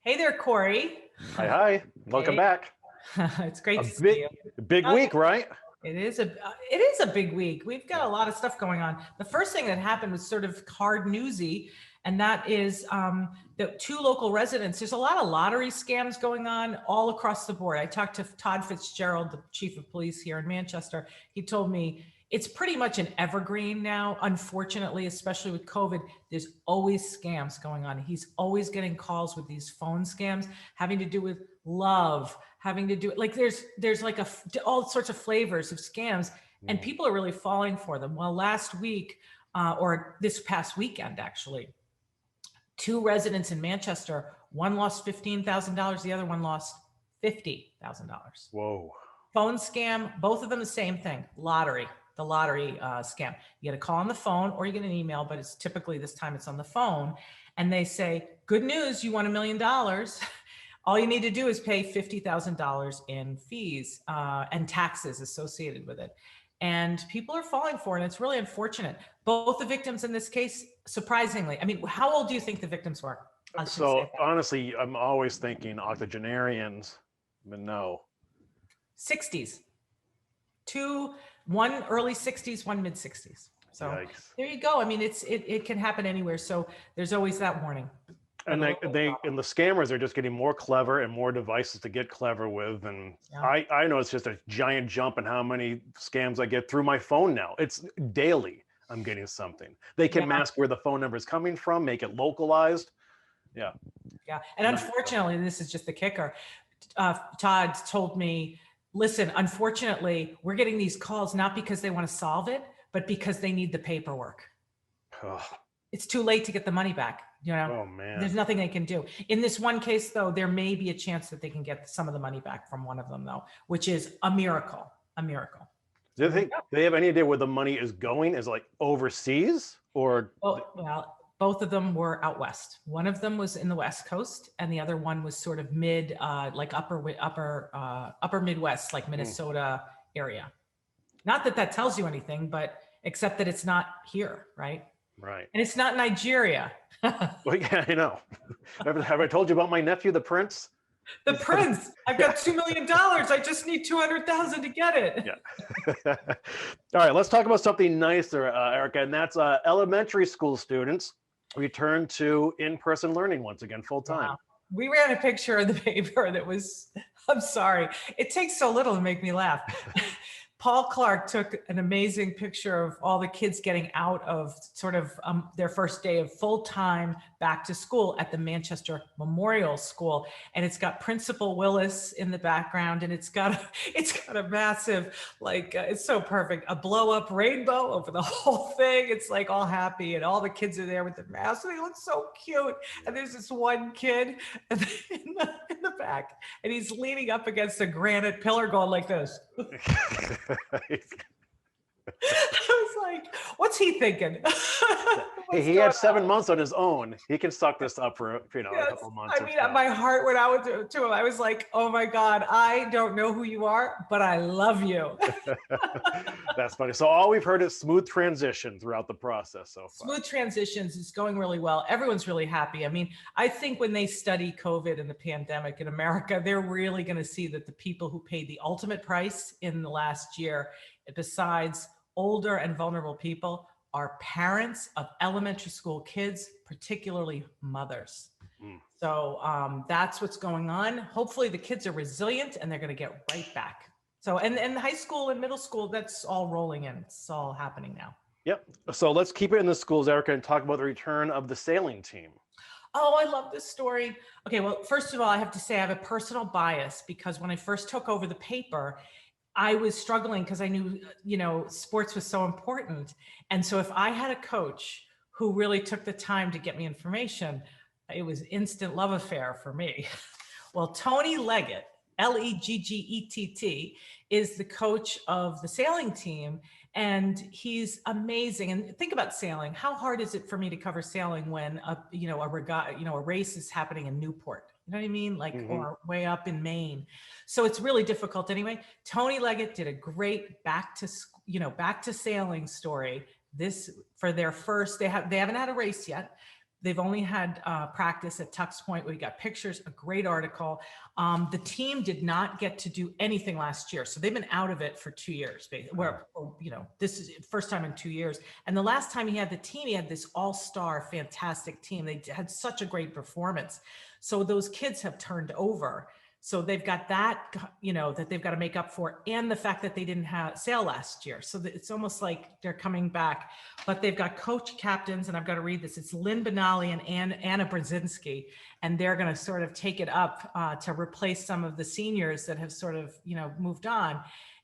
Hey there, Corey. Hi, hi. Welcome Hey, back. it's great A to see you. big Uh, week, right? it is a big week. We've got Yeah. a lot of stuff going on. The first thing that happened was sort of hard newsy, and that is the two local residents. There's a lot of lottery scams going on all across the board. I talked to Todd Fitzgerald, the chief of police here in Manchester. He told me it's pretty much an evergreen now. Unfortunately, especially with COVID, there's always scams going on. He's always getting calls with these phone scams having to do with love, having to do like there's like all sorts of flavors of scams, and Mm. people are really falling for them. Well, last week or this past weekend, actually, two residents in Manchester, one lost $15,000, the other one lost $50,000. Whoa. Phone scam, both of them the same thing. The lottery scam. You get a call on the phone or you get an email, but it's typically this time it's on the phone. And they say, good news, you won $1 million. All you need to do is pay $50,000 in fees and taxes associated with it. And people are falling for it. And it's really unfortunate. Both the victims in this case, surprisingly, I mean, how old do you think the victims were? I should say So that. honestly, I'm always thinking octogenarians, but no. 60s. One early 60s, one mid 60s. So Yikes. there you go. I mean, it can happen anywhere. So there's always that warning. And the scammers are just getting more clever and more devices to get clever with. And Yeah. I know it's just a giant jump in how many scams I get through my phone now. It's daily. I'm getting something. They can Yeah. mask where the phone number is coming from, make it localized. Yeah. Yeah. And unfortunately, this is just the kicker. Todd told me, listen, unfortunately, we're getting these calls not because they want to solve it, but because they need the paperwork. Oh, It's too late to get the money back. oh man. There's nothing they can do. In this one case, though, there may be a chance that they can get some of the money back from one of them, though, which is a miracle. A miracle. Do they have any idea where the money is going? Is it like overseas or? Well, both of them were out west. One of them was in the West Coast, and the other one was sort of like upper Midwest, like Minnesota area. Not that that tells you anything, but except that it's not here, right? Right. And it's not Nigeria. Well, yeah, I know. Have I told you about my nephew, the prince? The prince. I've got $2 million. I just need 200,000 to get it. Yeah. All right, let's talk about something nicer, Erika, and that's elementary school students return to in-person learning once again, full time. Wow. We ran a picture in the paper that was, I'm sorry, it takes so little to make me laugh. Paul Clark took an amazing picture of all the kids getting out of sort of their first day of full-time back to school at the Manchester Memorial School. And it's got Principal Willis in the background, and it's got a massive, like, it's so perfect, a blow-up rainbow over the whole thing. It's like all happy, and all the kids are there with their masks. They look so cute. And there's this one kid in the back, and he's leaning up against a granite pillar going like this. I was like, what's he thinking? He had 7 months on his own. He can suck this up for a couple months. I mean, my heart went out to him. I was like, oh my God, I don't know who you are, but I love you. That's funny. So all we've heard is smooth transition throughout the process so far. Smooth transitions is going really well. Everyone's really happy. I mean, I think when they study COVID and the pandemic in America, they're really going to see that the people who paid the ultimate price in the last year, besides older and vulnerable people, are parents of elementary school kids, particularly mothers. So that's what's going on. Hopefully the kids are resilient and they're going to get right back. So, and high school and middle school, that's all rolling in. It's all happening now. Yep. So let's keep it in the schools, Erika, and talk about the return of the sailing team. Oh, I love this story. Okay, well, first of all, I have to say I have a personal bias because when I first took over the paper, I was struggling because I knew, sports was so important. And so if I had a coach who really took the time to get me information, it was instant love affair for me. Well, Tony Leggett, Leggett, is the coach of the sailing team, and he's amazing. And think about sailing. How hard is it for me to cover sailing when a race is happening in Newport? You know what I mean? Like, or way up in Maine. So it's really difficult anyway. Tony Leggett did a great back to sailing story. This for their first, they haven't had a race yet, They've only had practice at Tux Point. We got pictures, a great article. The team did not get to do anything last year. So they've been out of it for 2 years. Where, you know, this is first time in 2 years. And the last time he had the team, he had this all-star fantastic team. They had such a great performance. So those kids have turned over. So they've got that, you know, that they've got to make up for, and the fact that they didn't have sail last year. So it's almost like they're coming back, but they've got coach captains, and I've got to read this. It's Lynn Benally and Anna Brzezinski, and they're going to sort of take it up to replace some of the seniors that have sort of, you know, moved on.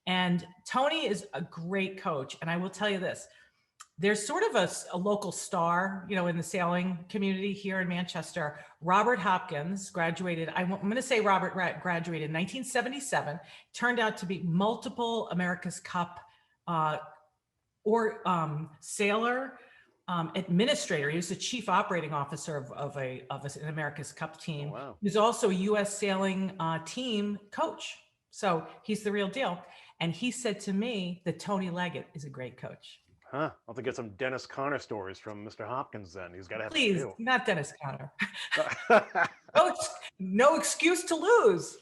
And Tony is a great coach. And I will tell you this, there's sort of a local star, you know, in the sailing community here in Manchester. Robert Hopkins graduated, I'm going to say Robert graduated in 1977, turned out to be multiple America's Cup sailor administrator. He was the chief operating officer of an America's Cup team. Oh, wow. He's also a U.S. sailing team coach. So he's the real deal. And he said to me that Tony Leggett is a great coach. Huh. I'll have to get some Dennis Conner stories from Mr. Hopkins then. He's got to have Please, a few. not Dennis Conner. No excuse to lose.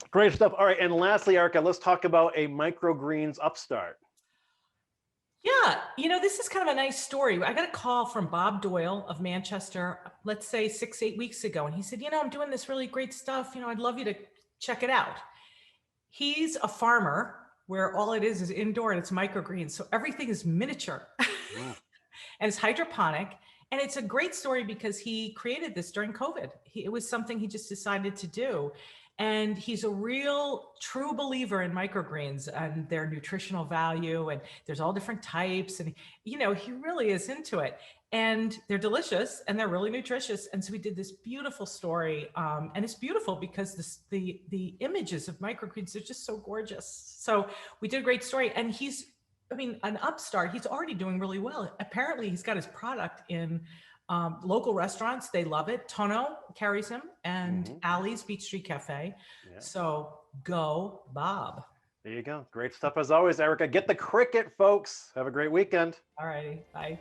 Great stuff. All right. And lastly, Erika, let's talk about a Microgreens upstart. Yeah, you know, this is kind of a nice story. I got a call from Bob Doyle of Manchester, let's say 6-8 weeks ago. And he said, you know, I'm doing this really great stuff. You know, I'd love you to check it out. He's a farmer where all it is indoor, and it's microgreens. So everything is miniature and it's hydroponic. And it's a great story because he created this during COVID. It was something he just decided to do. And he's a real true believer in microgreens and their nutritional value. And there's all different types. And, you know, he really is into it. And they're delicious and they're really nutritious. And so we did this beautiful story. And it's beautiful because the images of microgreens are just so gorgeous. So we did a great story. And he's, I mean, an upstart, he's already doing really well. Apparently he's got his product in local restaurants. They love it. Tono carries him, and Allie's Beach Street Cafe. Yeah. So go Bob. There you go. Great stuff as always, Erika. Get the cricket, folks. Have a great weekend. All righty. Bye.